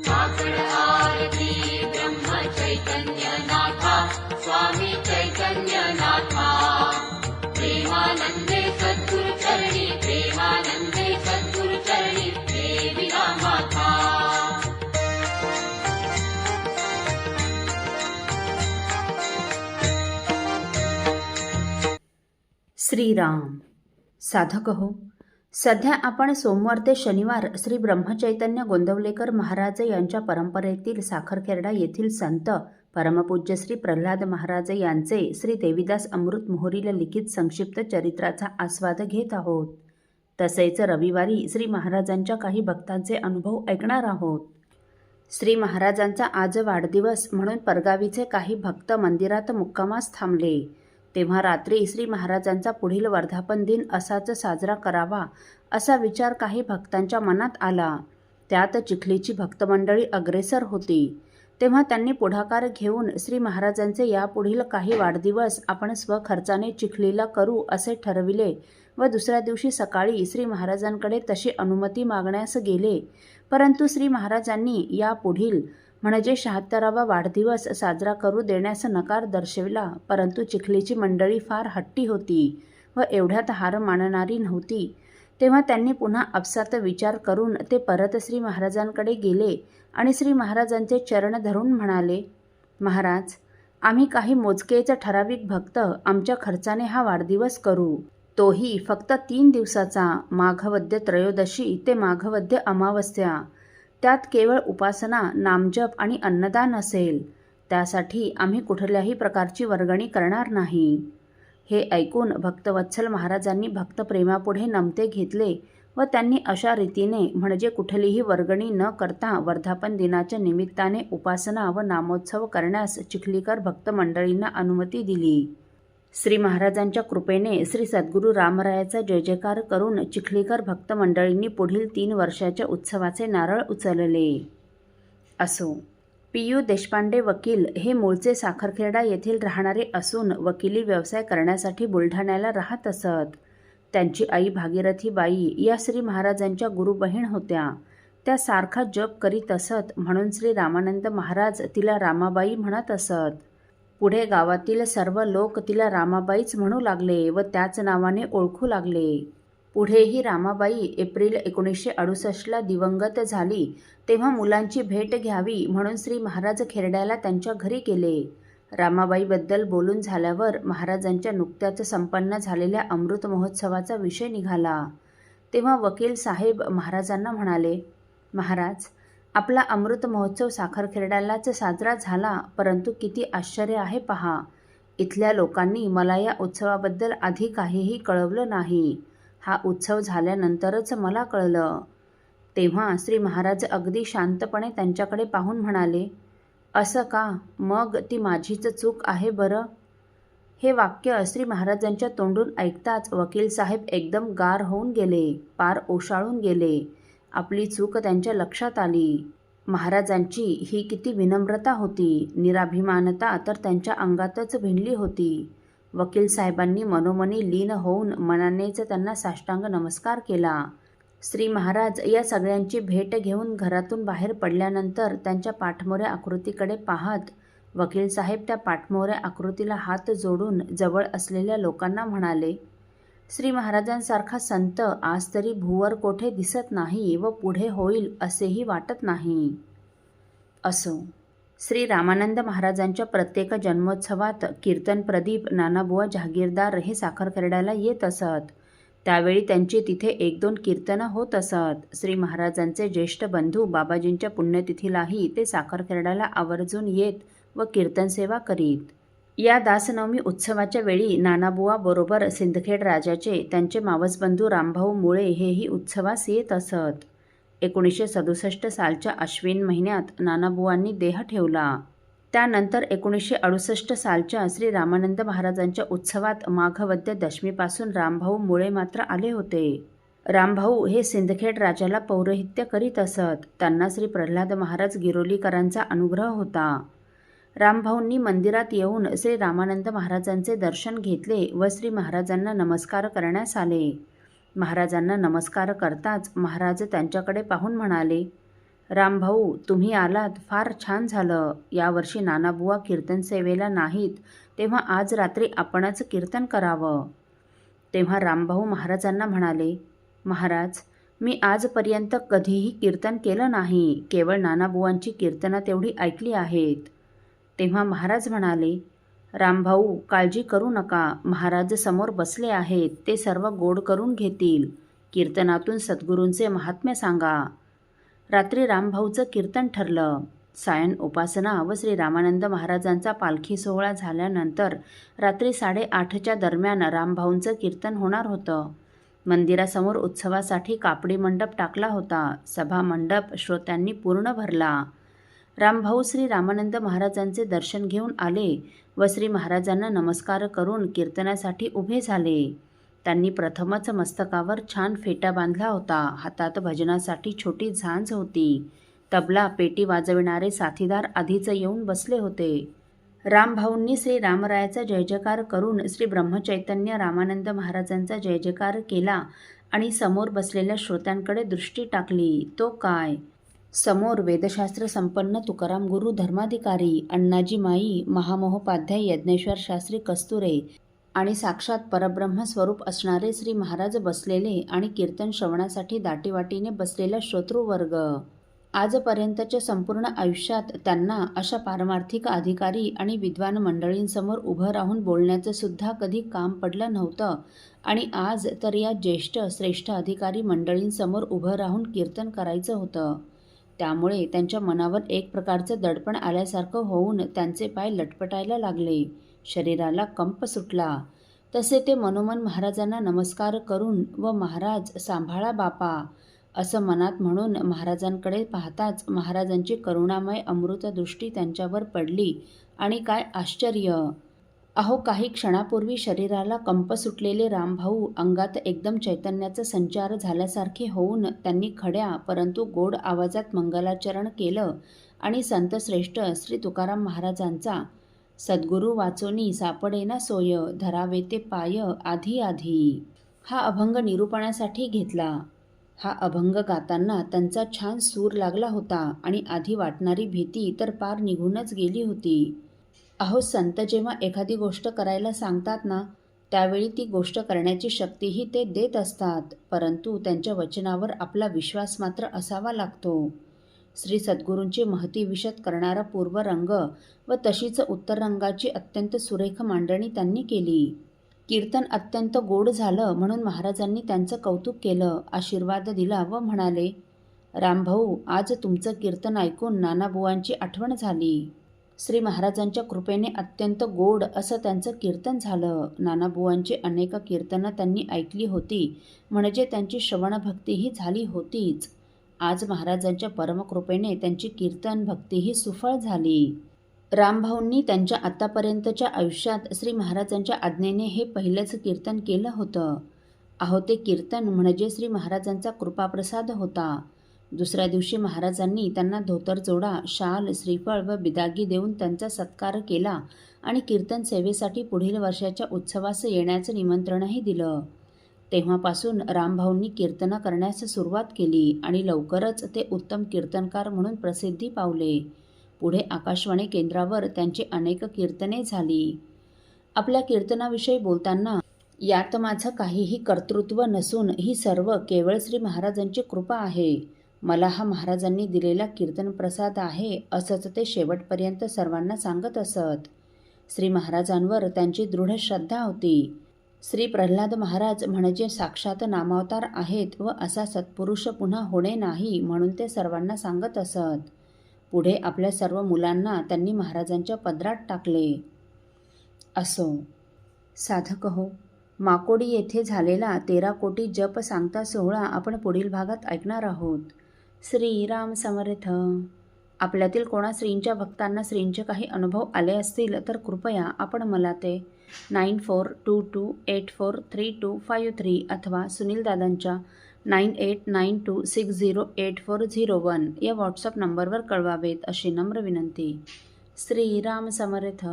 काकड आरती ब्रह्म चैतन्य नाथा, स्वामी चैतन्य नाथा। प्रेमानंदे सद्गुरु चरणी, प्रेमानंदे सद्गुरु चरणी, देवी माता। श्रीराम साधक हो, सध्या आपण सोमवार ते शनिवार श्री ब्रह्मचैतन्य गोंदवलेकर महाराज यांच्या परंपरेतील साखरखेर्डा येथील संत परमपूज्य श्री प्रल्हाद महाराज यांचे श्री देवीदास अमृत मोहोरीला लिखित संक्षिप्त चरित्राचा आस्वाद घेत आहोत। तसेच रविवारी श्री महाराजांच्या काही भक्तांचे अनुभव ऐकणार आहोत। श्री महाराजांचा आज वाढदिवस म्हणून परगावीचे काही भक्त मंदिरात मुक्कामास थांबले। तेव्हा रात्री श्री महाराजांचा पुढील वर्धापन दिन असाच साजरा करावा असा विचार काही भक्तांच्या मनात आला। त्यात चिखलीची भक्तमंडळी अग्रेसर होती। तेव्हा त्यांनी पुढाकार घेऊन श्री महाराजांचे यापुढील काही वाढदिवस आपण स्वखर्चाने चिखलीला करू असे ठरविले व दुसऱ्या दिवशी सकाळी श्री महाराजांकडे तशी अनुमती मागण्यास गेले। परंतु श्री महाराजांनी यापुढील म्हणजे 76वा वाढदिवस साजरा करू देण्यास नकार दर्शविला। परंतु चिखलीची मंडळी फार हट्टी होती व एवढ्यात हार मानणारी नव्हती। तेव्हा त्यांनी पुन्हा आपसात विचार करून ते परत श्री महाराजांकडे गेले आणि श्री महाराजांचे चरण धरून म्हणाले, महाराज, आम्ही काही मोजकेच ठराविक भक्त आमच्या खर्चाने हा वाढदिवस करू, तोही फक्त 3 दिवसाचा, माघवद्य त्रयोदशी ते माघवद्य अमावस्या। त्यात केवळ उपासना, नामजप आणि अन्नदान असेल। त्यासाठी आम्ही कुठल्याही प्रकारची वर्गणी करणार नाही। हे ऐकून भक्तवत्सल महाराजांनी भक्तप्रेमापुढे नमते घेतले व त्यांनी अशा रीतीने म्हणजे कुठलीही वर्गणी न करता वर्धापन दिनाच्या निमित्ताने उपासना व नामोत्सव करण्यास चिखलीकर भक्तमंडळींना अनुमती दिली। श्री महाराजांच्या कृपेने श्री सद्गुरू रामरायाचा जय जयकार करून चिखलीकर भक्तमंडळींनी पुढील 3 वर्षाच्या उत्सवाचे नारळ उचलले। असो, पी.यू. देशपांडे वकील हे मूळचे साखरखेर्डा येथील राहणारे असून वकिली व्यवसाय करण्यासाठी बुलढाण्याला राहत असत। त्यांची आई भागीरथी बाई या श्री महाराजांच्या गुरुबहीण होत्या। त्या सारखा जप करीत असत म्हणून श्री रामानंद महाराज तिला रामाबाई म्हणत असत। पुढे गावातील सर्व लोक तिला रामाबाईच म्हणू लागले व त्याच नावाने ओळखू लागले। पुढेही रामाबाई एप्रिल 1968ला दिवंगत झाली तेव्हा मुलांची भेट घ्यावी म्हणून श्री महाराज खेर्ड्याला त्यांच्या घरी गेले। रामाबाईबद्दल बोलून झाल्यावर महाराजांच्या नुकत्याच संपन्न झालेल्या अमृत महोत्सवाचा विषय निघाला। तेव्हा वकील साहेब महाराजांना म्हणाले, महाराज, आपला अमृत महोत्सव साखरखेर्ड्यालाच साजरा झाला, परंतु किती आश्चर्य आहे पहा, इथल्या लोकांनी मला या उत्सवाबद्दल आधी काहीही कळवलं नाही। हा उत्सव झाल्यानंतरच मला कळलं। तेव्हा श्री महाराज अगदी शांतपणे त्यांच्याकडे पाहून म्हणाले, असं का? मग ती माझीच चूक आहे बरं? हे वाक्य श्री महाराजांच्या तोंडून ऐकताच वकील साहेब एकदम गार होऊन गेले, पार ओशाळून गेले। आपली चूक त्यांच्या लक्षात आली। महाराजांची ही किती विनम्रता होती, निराभिमानता तर त्यांच्या अंगातच भिनली होती। वकील साहेबांनी मनोमनी लीन होऊन मनानेच त्यांना साष्टांग नमस्कार केला। श्री महाराज या सगळ्यांची भेट घेऊन घरातून बाहेर पडल्यानंतर त्यांच्या पाठमोऱ्या आकृतीकडे पाहत वकील साहेब त्या पाठमोऱ्या आकृतीला हात जोडून जवळ असलेल्या लोकांना म्हणाले, श्री महाराजांसारखा संत आज तरी भूवर कोठे दिसत नाही व पुढे होईल असेही वाटत नाही। असो, श्री रामानंद महाराजांच्या प्रत्येक जन्मोत्सवात कीर्तन प्रदीप नानाबुवा जहागीरदार हे साखरखेर्ड्याला येत असत। त्यावेळी त्यांची तिथे 1-2 कीर्तनं होत असत। श्री महाराजांचे ज्येष्ठ बंधू बाबाजींच्या पुण्यतिथीलाही ते साखरखेर्ड्याला आवर्जून येत व कीर्तन सेवा करीत। या दासनवमी उत्सवाच्या वेळी नानाबुवा बरोबर सिंदखेड राजाचे त्यांचे मावसबंधू रामभाऊ मुळे हेही उत्सवास येत असत। 1967 सालच्या अश्विन महिन्यात नानाबुवांनी देह ठेवला। त्यानंतर 1968 सालच्या श्री रामानंद महाराजांच्या उत्सवात माघवद्य दशमीपासून रामभाऊ मुळे मात्र आले होते। रामभाऊ हे सिंदखेड राजाला पौरोहित्य करीत असत। त्यांना श्री प्रल्हाद महाराज गिरोलीकरांचा अनुग्रह होता। रामभाऊंनी मंदिरात येऊन श्री रामानंद महाराजांचे दर्शन घेतले व श्री महाराजांना नमस्कार करण्यास आले। महाराजांना नमस्कार करताच महाराज त्यांच्याकडे पाहून म्हणाले, रामभाऊ, तुम्ही आलात, फार छान झालं. यावर्षी नानाबुवा कीर्तन सेवेला नाहीत, तेव्हा आज रात्री आपणच कीर्तन करावं. तेव्हा रामभाऊ महाराजांना म्हणाले, महाराज, मी आजपर्यंत कधीही कीर्तन केलं नाही, केवळ नानाबुवांची कीर्तनं तेवढी ऐकली आहेत. तेव्हा महाराज म्हणाले, रामभाऊ, काळजी करू नका, महाराज समोर बसले आहेत, ते सर्व गोड करून घेतील. कीर्तनातून सद्गुरूंचे महात्म्य सांगा. रात्री रामभाऊचं कीर्तन ठरलं. सायं उपासना व श्री रामानंद महाराजांचा पालखी सोहळा झाल्यानंतर रात्री 8:30च्या दरम्यान रामभाऊंचं कीर्तन होणार होतं. मंदिरासमोर उत्सवासाठी कापडी मंडप टाकला होता. सभा मंडप श्रोत्यांनी पूर्ण भरला. रामभाऊ श्री रामानंद महाराजांचे दर्शन घेऊन आले व श्री महाराजांना नमस्कार करून कीर्तनासाठी उभे झाले. त्यांनी प्रथमच मस्तकावर छान फेटा बांधला होता. हातात भजनासाठी छोटी झांज होती. तबला, पेटी वाजविणारे साथीदार आधीच येऊन बसले होते. रामभाऊंनी श्री रामरायाचा जय जयकार करून श्री ब्रह्मचैतन्य रामानंद महाराजांचा जय जयकार केला आणि समोर बसलेल्या श्रोत्यांकडे दृष्टी टाकली. तो काय? समोर वेदशास्त्र संपन्न तुकाराम गुरु धर्माधिकारी, अण्णाजी माई, महामहोपाध्याय यज्ञेश्वर शास्त्री कस्तुरे आणि साक्षात परब्रह्म स्वरूप असणारे श्री महाराज बसलेले आणि कीर्तन श्रवणासाठी दाटीवाटीने बसलेला श्रोतृवर्ग. आजपर्यंतच्या संपूर्ण आयुष्यात त्यांना अशा पारमार्थिक अधिकारी आणि विद्वान मंडळींसमोर उभं राहून बोलण्याचं सुद्धा कधी काम पडलं नव्हतं आणि आज तर या ज्येष्ठ श्रेष्ठ अधिकारी मंडळींसमोर उभं राहून कीर्तन करायचं होतं. त्यामुळे त्यांच्या मनावर एक प्रकारचं दडपण आल्यासारखं होऊन त्यांचे पाय लटपटायला लागले. शरीराला कंप सुटला. तसे ते मनोमन महाराजांना नमस्कार करून व महाराज सांभाळा बापा असं मनात म्हणून महाराजांकडे पाहताच महाराजांची करुणामय अमृतदृष्टी त्यांच्यावर पडली आणि काय आश्चर्य! अहो, काही क्षणापूर्वी शरीराला कंप सुटलेले रामभाऊ अंगात एकदम चैतन्याचा संचार झाल्यासारखे होऊन त्यांनी खड्या परंतु गोड आवाजात मंगलाचरण केलं आणि संतश्रेष्ठ श्री तुकाराम महाराजांचा सद्गुरू वाचोनी सापडेना सोय, धरावे ते पाय आधी आधी हा अभंग निरूपणासाठी घेतला. हा अभंग गाताना त्यांचा छान सूर लागला होता आणि आधी वाटणारी भीती तर पार निघूनच गेली होती. अहो, संत जेव्हा एखादी गोष्ट करायला सांगतात ना, त्यावेळी ती गोष्ट करण्याची शक्तीही ते देत असतात, परंतु त्यांच्या वचनावर आपला विश्वास मात्र असावा लागतो. श्री सद्गुरूंची महती विशद करणारा पूर्वरंग व तशीच उत्तररंगाची अत्यंत सुरेख मांडणी त्यांनी केली. कीर्तन अत्यंत गोड झालं म्हणून महाराजांनी त्यांचं कौतुक केलं, आशीर्वाद दिला व म्हणाले, रामभाऊ, आज तुमचं कीर्तन ऐकून नानाबुवांची आठवण झाली. श्री महाराजांच्या कृपेने अत्यंत गोड असं त्यांचं कीर्तन झालं. नानाबुवांची अनेक कीर्तनं त्यांनी ऐकली होती, म्हणजे त्यांची श्रवणभक्तीही झाली होतीच. आज महाराजांच्या परमकृपेने त्यांची कीर्तन भक्तीही सुफळ झाली. रामभाऊंनी त्यांच्या आत्तापर्यंतच्या आयुष्यात श्री महाराजांच्या आज्ञेने हे पहिलंच कीर्तन केलं होतं. अहो, ते कीर्तन म्हणजे श्री महाराजांचा कृपाप्रसाद होता. दुसऱ्या दिवशी महाराजांनी त्यांना धोतरजोडा, शाल, श्रीफळ व बिदागी देऊन त्यांचा सत्कार केला आणि कीर्तन सेवेसाठी पुढील वर्षाच्या उत्सवास येण्याचं निमंत्रणही दिलं. तेव्हापासून रामभाऊंनी कीर्तनं करण्यास सुरुवात केली आणि लवकरच ते उत्तम कीर्तनकार म्हणून प्रसिद्धी पावले. पुढे आकाशवाणी केंद्रावर त्यांची अनेक कीर्तने झाली. आपल्या कीर्तनाविषयी बोलताना, यात माझं काहीही कर्तृत्व नसून ही सर्व केवळ श्री महाराजांची कृपा आहे. मला हा महाराजांनी दिलेला कीर्तन प्रसाद आहे असंच ते शेवटपर्यंत सर्वांना सांगत असत. श्री महाराजांवर त्यांची दृढ श्रद्धा होती. श्री प्रल्हाद महाराज म्हणजे साक्षात नामावतार आहेत व असा सत्पुरुष पुन्हा होणे नाही म्हणून ते सर्वांना सांगत असत. पुढे आपल्या सर्व मुलांना त्यांनी महाराजांच्या पदरात टाकले. असो, साधक हो, माकोडी येथे झालेला 13 कोटी जप सांगता सोहळा आपण पुढील भागात ऐकणार आहोत. श्रीराम समर्थ. आपल्यातील कोणा श्रींच्या भक्तांना श्रींचे काही अनुभव आले असतील तर कृपया आपण मला ते 9422843253 अथवा सुनील दादांच्या 9892608401 या व्हॉट्सअप नंबरवर कळवावेत अशी नम्र विनंती. श्रीराम समर्थ.